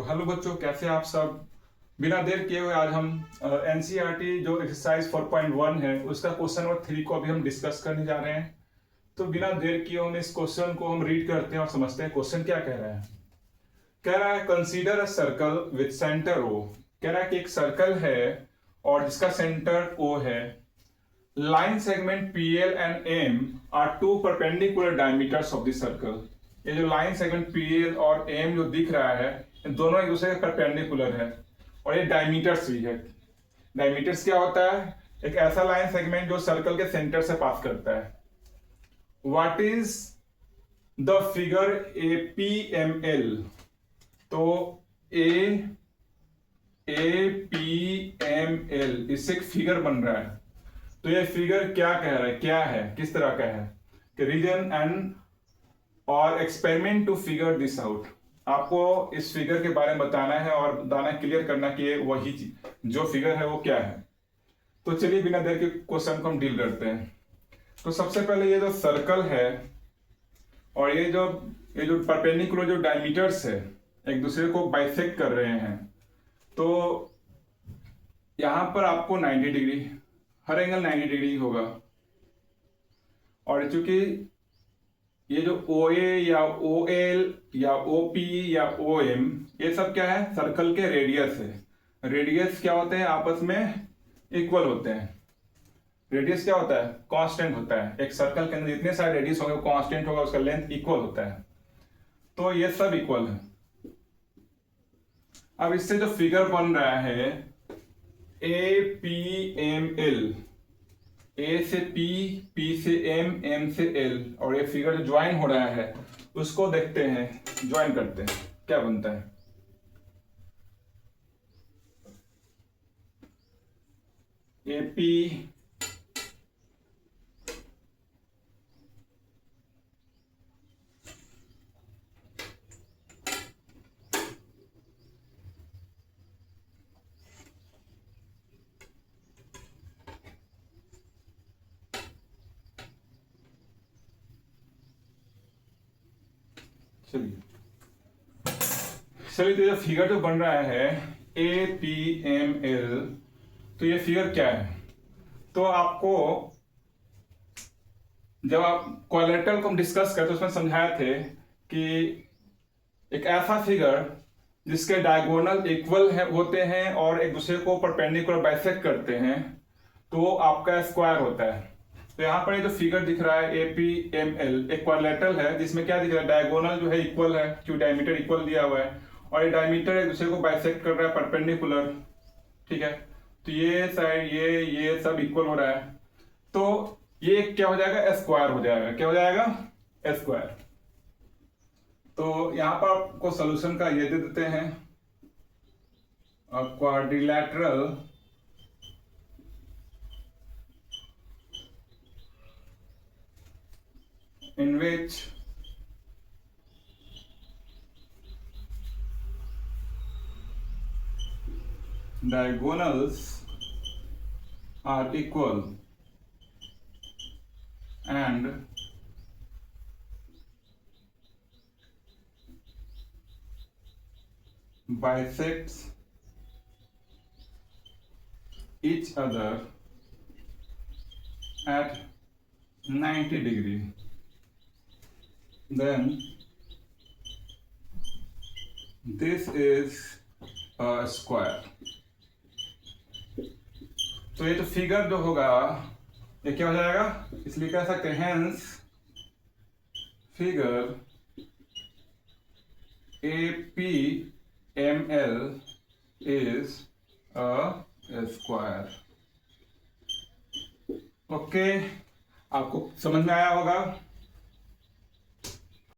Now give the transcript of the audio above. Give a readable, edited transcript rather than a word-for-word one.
Hello बच्चों, कैसे आप सब। बिना देर किए हुए आज हम एनसीईआरटी जो एक्सरसाइज 4.1 है उसका क्वेश्चन नंबर 3 को अभी हम डिस्कस करने जा रहे हैं। तो बिना देर किए हम इस क्वेश्चन को हम रीड करते हैं और समझते हैं क्वेश्चन क्या कह रहा है। कह रहा है consider a circle with centre O. कह रहा है कि एक सर्कल है और जिसका सेंटर ओ है। Line segment PL and M are two perpendicular diameters of the circle. ये जो लाइन सेगमेंट PL और M जो दिख रहा है इन दोनों एक दूसरे के परपेंडिकुलर है और ये डायमीटर्स भी है। डायमीटर्स क्या होता है? एक ऐसा लाइन सेगमेंट जो सर्कल के सेंटर से पास करता है। What is the figure APML? तो APML इससे एक फिगर बन रहा है। तो ये फिगर क्या कह रहा है, क्या है, किस तरह का है कि रीजन एंड और experiment to figure this out. आपको इस फिगर के बारे में बताना है और बताना क्लियर करना कि ये वही जो फिगर है वो क्या है। तो चलिए बिना देर के क्वेश्चन को हम डील करते हैं। तो सबसे पहले ये जो सर्कल है और ये जो परपेंडिकुलर जो डायमीटर्स है एक दूसरे को बाइसेक्ट कर रहे हैं। तो यहां पर आपको 90 डिग्री, हर एंगल 90 डिग्री होगा। और चूंकि ये जो OA या OL या OP या OM ये सब क्या है, सर्कल के रेडियस है। रेडियस क्या होते हैं, आपस में इक्वल होते हैं। रेडियस क्या होता है, कांस्टेंट होता है। एक सर्कल के अंदर जितने सारे रेडियस होंगे वो कांस्टेंट होगा, उसका लेंथ इक्वल होता है। तो ये सब इक्वल है। अब इससे जो फिगर बन रहा है APML, A से P, P से M, M से L, और ये फिगर जो ज्वाइन हो रहा है उसको देखते हैं, ज्वाइन करते हैं क्या बनता है। AP चलिए तो ये फिगर जो बन रहा है APML, तो ये फिगर क्या है? तो आपको जब आप क्वाड्रिलेटरल को हम डिस्कस करते उसमें समझाए थे कि एक ऐसा फिगर जिसके डायगोनल इक्वल है होते हैं और एक दूसरे को परपेंडिकुलर बाइसेक्ट करते हैं तो आपका स्क्वायर होता है। तो यहाँ पर ये जो फिगर दिख रहा है APML एक क्वाड्रिलेटरल है जिसमें क्या दिख रहा है, डायगोनल जो है इक्वल है क्योंकि डायमीटर इक्वल दिया हुआ है और ये डायमीटर एक दूसरे को बाइसेक्ट कर रहा है परपेंडिकुलर। ठीक है, तो ये साइड ये सब इक्वल हो रहा है। तो ये क्या हो जाएगा, स्क्वायर हो जाएगा। क्या हो जाएगा, स्क्वायर। तो यहां पर आपको सॉल्यूशन का ये दे देते हैं, quadrilateral in which diagonals are equal and bisects each other at 90 degree, then this is a square। तो ये तो फिगर जो होगा ये क्या हो जाएगा, इसलिए कह सकते हैं hence figure APML is a square। Okay, आपको समझ में आया होगा।